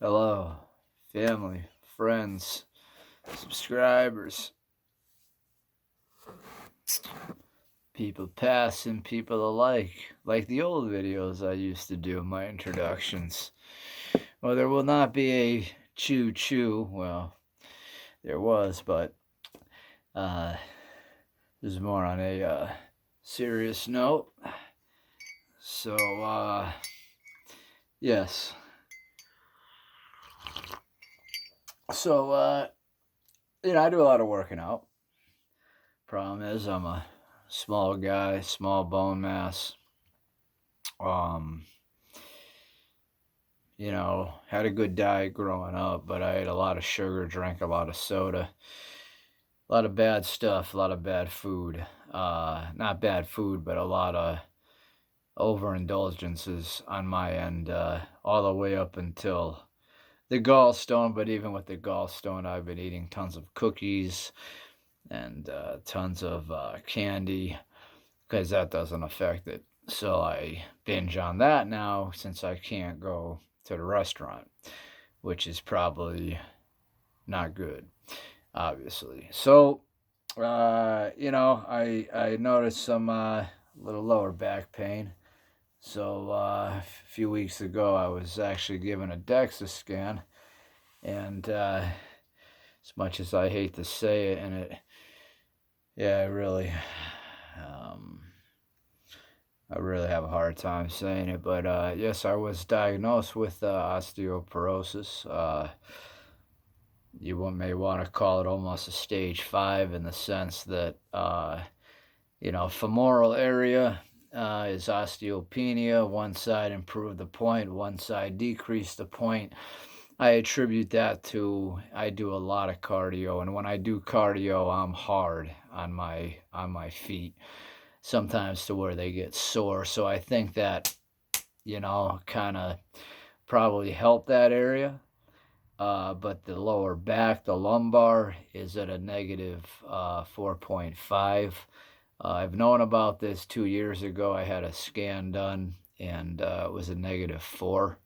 Hello, family, friends, subscribers, people passing, people alike, like the old videos I used to do, my introductions. Well, there will not be a choo-choo. Well, there was, but uh, this is more on a serious note. So, yes. So, I do a lot of working out. Problem is, I'm a small guy, small bone mass. Um, had a good diet growing up, but I ate a lot of sugar, drank a lot of soda, a lot of bad stuff, a lot of bad food. Not bad food, but a lot of overindulgences on my end, all the way up until the gallstone. But even with the gallstone, I've been eating tons of cookies and tons of candy because that doesn't affect it. So I binge on that now since I can't go to the restaurant, which is probably not good, obviously. So, I noticed some little lower back pain. So a few weeks ago, I was actually given a DEXA scan, and as much as I hate to say it, yeah, um, I really have a hard time saying it, but yes, I was diagnosed with osteoporosis. You may want to call it almost a stage 5 in the sense that, femoral area is osteopenia. One side improved the point, one side decreased the point. I attribute that to I do a lot of cardio, and when I do cardio, I'm hard on my feet, sometimes to where they get sore. So I think that, kind of probably helped that area. But the lower back, the lumbar, is at a negative 4.5. I've known about this 2 years ago. I had a scan done, and it was a negative 4.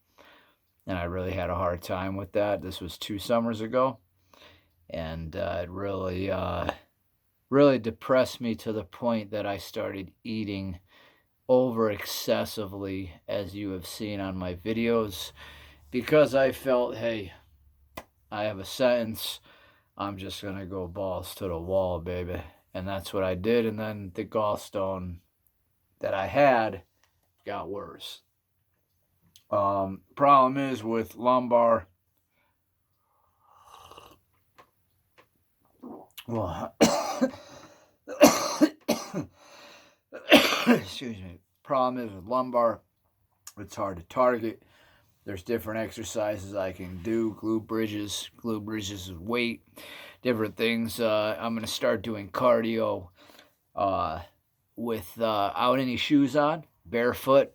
And I really had a hard time with that. This was 2 summers ago. And it really depressed me to the point that I started eating over excessively, as you have seen on my videos, because I felt, hey, I have a sentence. I'm just going to go balls to the wall, baby. And that's what I did. And then the gallstone that I had got worse. Problem is with lumbar. Well, excuse me. Problem is with lumbar, it's hard to target. There's different exercises I can do, glute bridges with weight, different things. I'm going to start doing cardio without any shoes on, barefoot,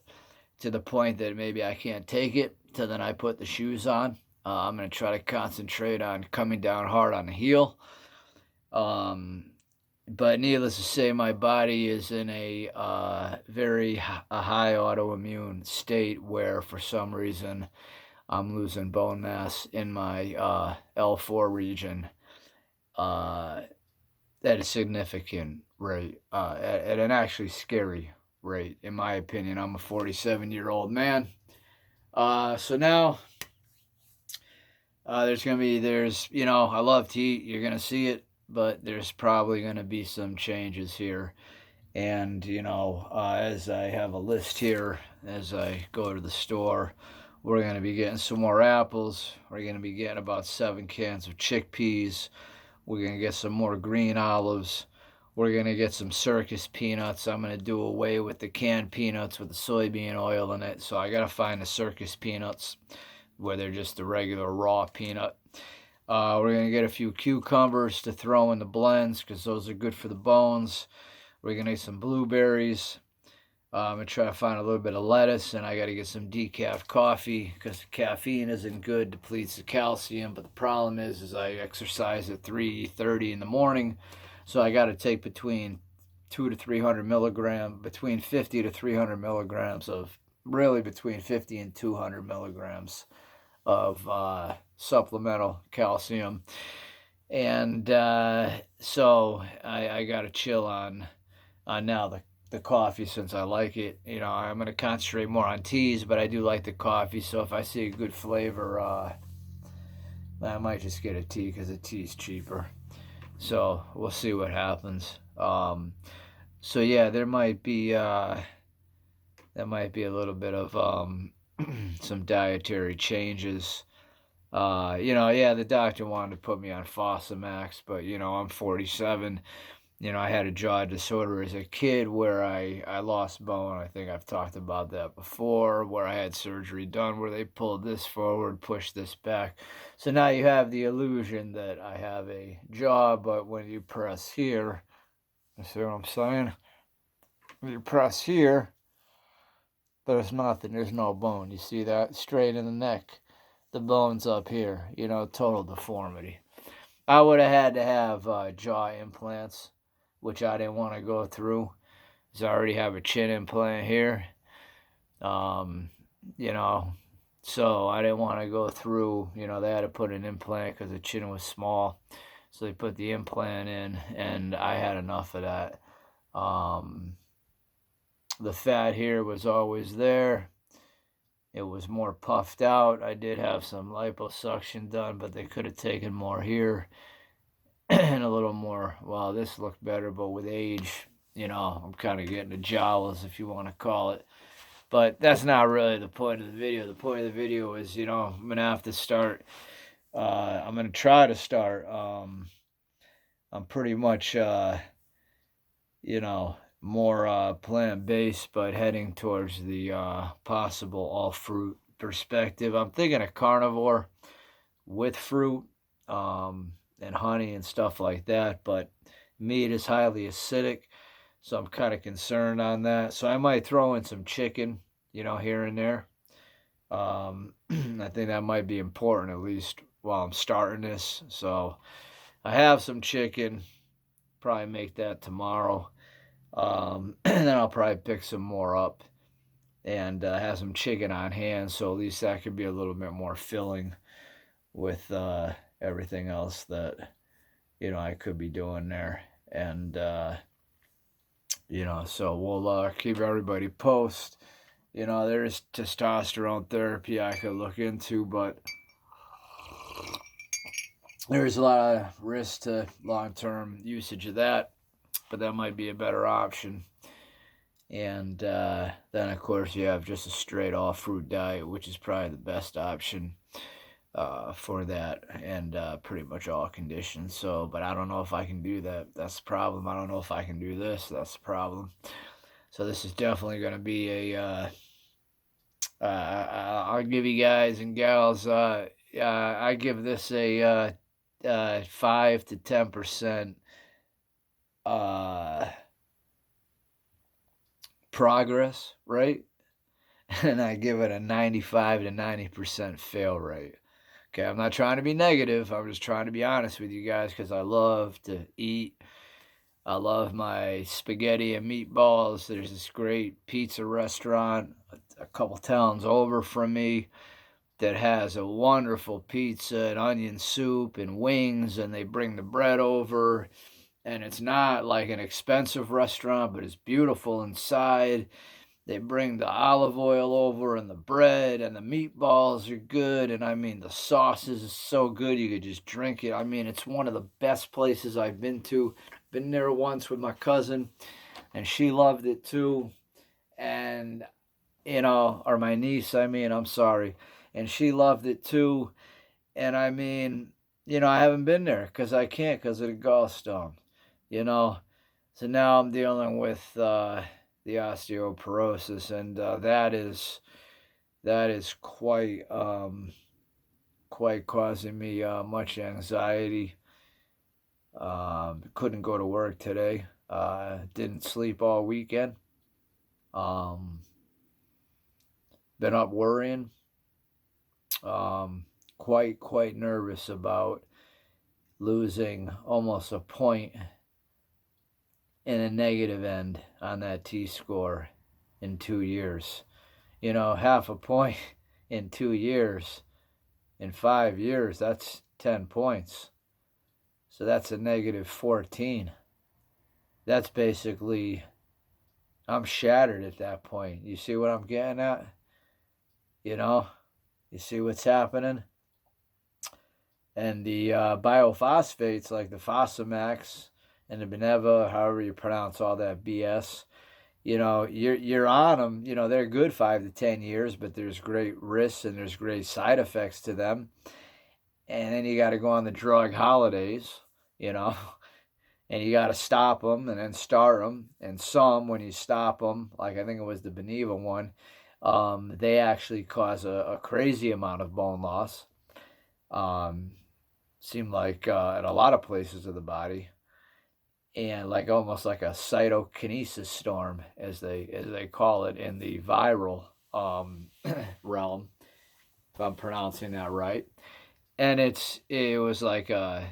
to the point that maybe I can't take it, so then I put the shoes on. I'm going to try to concentrate on coming down hard on the heel. But needless to say, my body is in a very high autoimmune state where, for some reason, I'm losing bone mass in my L4 region at a significant rate, at an actually scary rate, in my opinion. I'm a 47-year-old man. So now I love to eat. You're going to see it, but there's probably going to be some changes here. And, as I have a list here, as I go to the store, we're going to be getting some more apples. We're going to be getting about 7 cans of chickpeas. We're going to get some more green olives. We're going to get some circus peanuts. I'm going to do away with the canned peanuts with the soybean oil in it. So I got to find the circus peanuts where they're just the regular raw peanut. We're going to get a few cucumbers to throw in the blends because those are good for the bones. We're going to eat some blueberries. I'm going to try to find a little bit of lettuce, and I got to get some decaf coffee because the caffeine isn't good, depletes the calcium. But the problem is I exercise at 3:30 in the morning, so I got to take between 200 to 300 milligrams, between 50 to 300 milligrams of, really between 50 and 200 milligrams of supplemental calcium. And so I got to chill on now the coffee since I like it. You know, I'm going to concentrate more on teas, but I do like the coffee. So if I see a good flavor, I might just get a tea because a tea's cheaper. So we'll see what happens. So yeah, there might be a little bit of some dietary changes. Yeah, the doctor wanted to put me on Fosamax, but I'm 47. I had a jaw disorder as a kid where I lost bone. I think I've talked about that before, where I had surgery done where they pulled this forward, pushed this back. So now you have the illusion that I have a jaw, but when you press here, you see what I'm saying? When you press here, there's nothing. There's no bone. You see that? Straight in the neck. The bone's up here. Total deformity. I would have had to have jaw implants, which I didn't want to go through, because I already have a chin implant here. Um, you know, so I didn't want to go through. They had to put an implant because the chin was small. So they put the implant in, and I had enough of that. The fat here was always there. It was more puffed out. I did have some liposuction done, but they could have taken more here and a little more. Well, this looked better, but with age, I'm kind of getting the jowls, if you want to call it. But that's not really the point of the video. The point of the video is, I'm going to have to start. I'm going to try to start. I'm pretty much, more plant-based, but heading towards the possible all-fruit perspective. I'm thinking of carnivore with fruit and honey and stuff like that, but meat is highly acidic, so I'm kind of concerned on that. So I might throw in some chicken, here and there. I think that might be important, at least while I'm starting this. So I have some chicken, probably make that tomorrow. And then I'll probably pick some more up and have some chicken on hand, so at least that could be a little bit more filling with everything else that I could be doing there. And so we'll keep everybody post. There's testosterone therapy I could look into, but there's a lot of risk to long-term usage of that, but that might be a better option. And then, of course, you have just a straight all-fruit diet, which is probably the best option for that, and pretty much all conditions. So, but I don't know if I can do that. That's the problem. I don't know if I can do this. That's the problem. So this is definitely going to be a. I'll give you guys and gals. I give this a 5 to 10% progress rate, and I give it a 95 to 90% fail rate. Okay, I'm not trying to be negative. I'm just trying to be honest with you guys because I love to eat. I love my spaghetti and meatballs. There's this great pizza restaurant a couple towns over from me that has a wonderful pizza and onion soup and wings, and they bring the bread over. And it's not like an expensive restaurant, but it's beautiful inside. They bring the olive oil over and the bread, and the meatballs are good. And I mean, the sauces is so good, you could just drink it. I mean, it's one of the best places I've been to. Been there once with my cousin, and she loved it too. And, or my niece, I'm sorry. And she loved it too. And I mean, I haven't been there because I can't because of the gallstone, So now I'm dealing with the osteoporosis, and that is quite causing me much anxiety. Couldn't go to work today. Didn't sleep all weekend. Been up worrying. Quite nervous about losing almost a point in a negative end on that T-score in 2 years. Half a point in 2 years In 5 years, that's 10 points. So that's a negative 14. That's basically, I'm shattered at that point. You see what I'm getting at? You know, you see what's happening? And the biophosphates, like the Fosamax and the Beneva, however you pronounce all that BS, you're on them. They're good 5 to 10 years, but there's great risks and there's great side effects to them. And then you got to go on the drug holidays, you know, and you got to stop them and then start them. And some, when you stop them, like I think it was the Beneva one, they actually cause a crazy amount of bone loss. Seem like in a lot of places of the body, and like almost like a cytokinesis storm, as they call it in the viral realm, if I'm pronouncing that right. And it was like a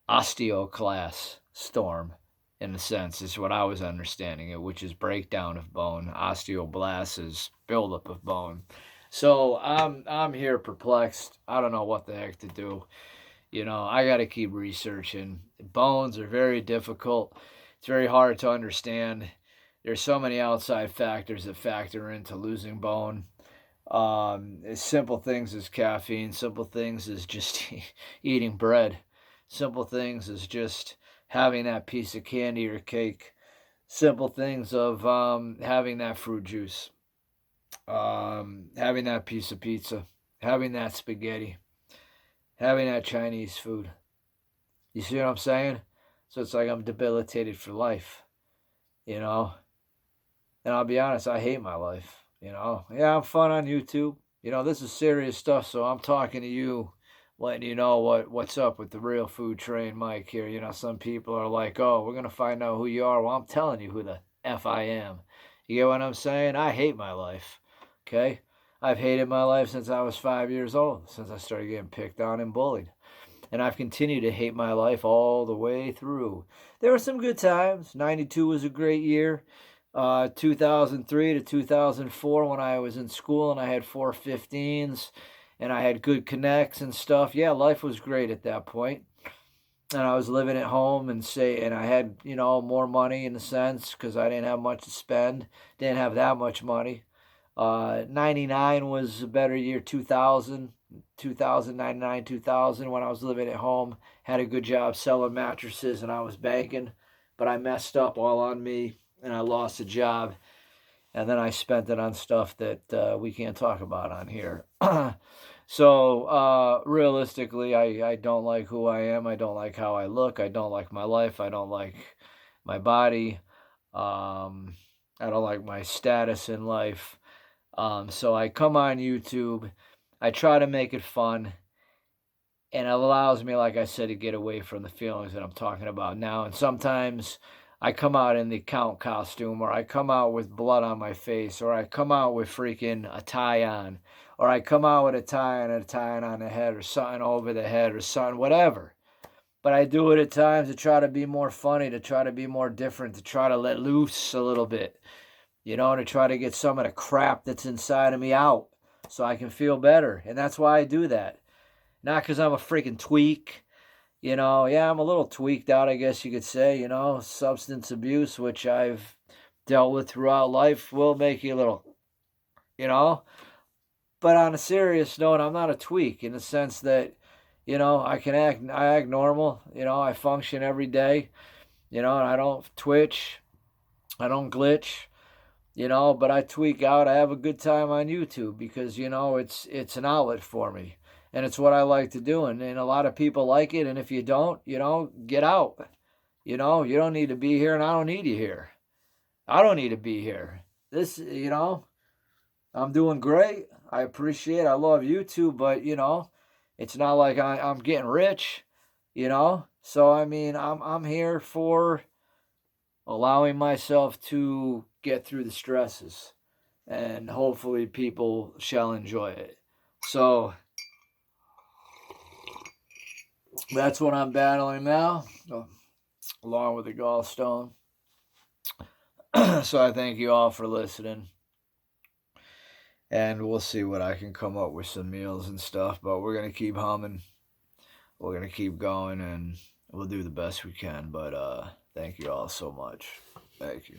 osteoclast storm, in a sense, is what I was understanding it, which is breakdown of bone. Osteoblast is buildup of bone. So I'm here perplexed. I don't know what the heck to do. I got to keep researching. Bones are very difficult. It's very hard to understand. There's so many outside factors that factor into losing bone. Simple things as caffeine, simple things as just eating bread, simple things as just having that piece of candy or cake, simple things of having that fruit juice, having that piece of pizza, having that spaghetti, having that Chinese food. You see what I'm saying? So it's like I'm debilitated for life, you know? And I'll be honest, I hate my life, Yeah, I'm fun on YouTube. This is serious stuff, so I'm talking to you, letting you know what's up with the Real Food Train Mike here. Some people are like, oh, we're going to find out who you are. Well, I'm telling you who the F I am. You get what I'm saying? I hate my life, okay? I've hated my life since I was 5 years old, since I started getting picked on and bullied. And I've continued to hate my life all the way through. There were some good times. 92 was a great year. 2003 to 2004 when I was in school and I had 415s and I had good connects and stuff. Yeah, life was great at that point. And I was living at home and I had, more money in a sense because I didn't have much to spend. Didn't have that much money. 99 was a better year. 2000, 99, 2000 when I was living at home. Had a good job selling mattresses and I was banking. But I messed up all on me and I lost a job. And then I spent it on stuff that we can't talk about on here. So realistically, I don't like who I am. I don't like how I look. I don't like my life. I don't like my body. I don't like my status in life. So I come on YouTube. I try to make it fun. And it allows me, like I said, to get away from the feelings that I'm talking about now. And sometimes I come out in the count costume, or I come out with blood on my face, or I come out with freaking a tie on, or I come out with a tie and a tie on the head, or something over the head, or something, whatever. But I do it at times to try to be more funny, to try to be more different, to try to let loose a little bit, to try to get some of the crap that's inside of me out so I can feel better. And that's why I do that. Not because I'm a freaking tweak. Yeah, I'm a little tweaked out, I guess you could say. Substance abuse, which I've dealt with throughout life, will make you a little, But on a serious note, I'm not a tweak in the sense that, I act normal. I function every day, and I don't twitch. I don't glitch. But I tweak out. I have a good time on YouTube because, it's an outlet for me. And it's what I like to do. And a lot of people like it. And if you don't, get out. You don't need to be here and I don't need you here. I don't need to be here. This, I'm doing great. I appreciate it. I love YouTube, but, it's not like I'm getting rich, So, I'm here for allowing myself to get through the stresses. And hopefully people shall enjoy it. So that's what I'm battling now, along with the gallstone. So I thank you all for listening. and we'll see what I can come up with some meals and stuff. But we're gonna keep humming. We're gonna keep going, and we'll do the best we can. But thank you all so much. Thank you.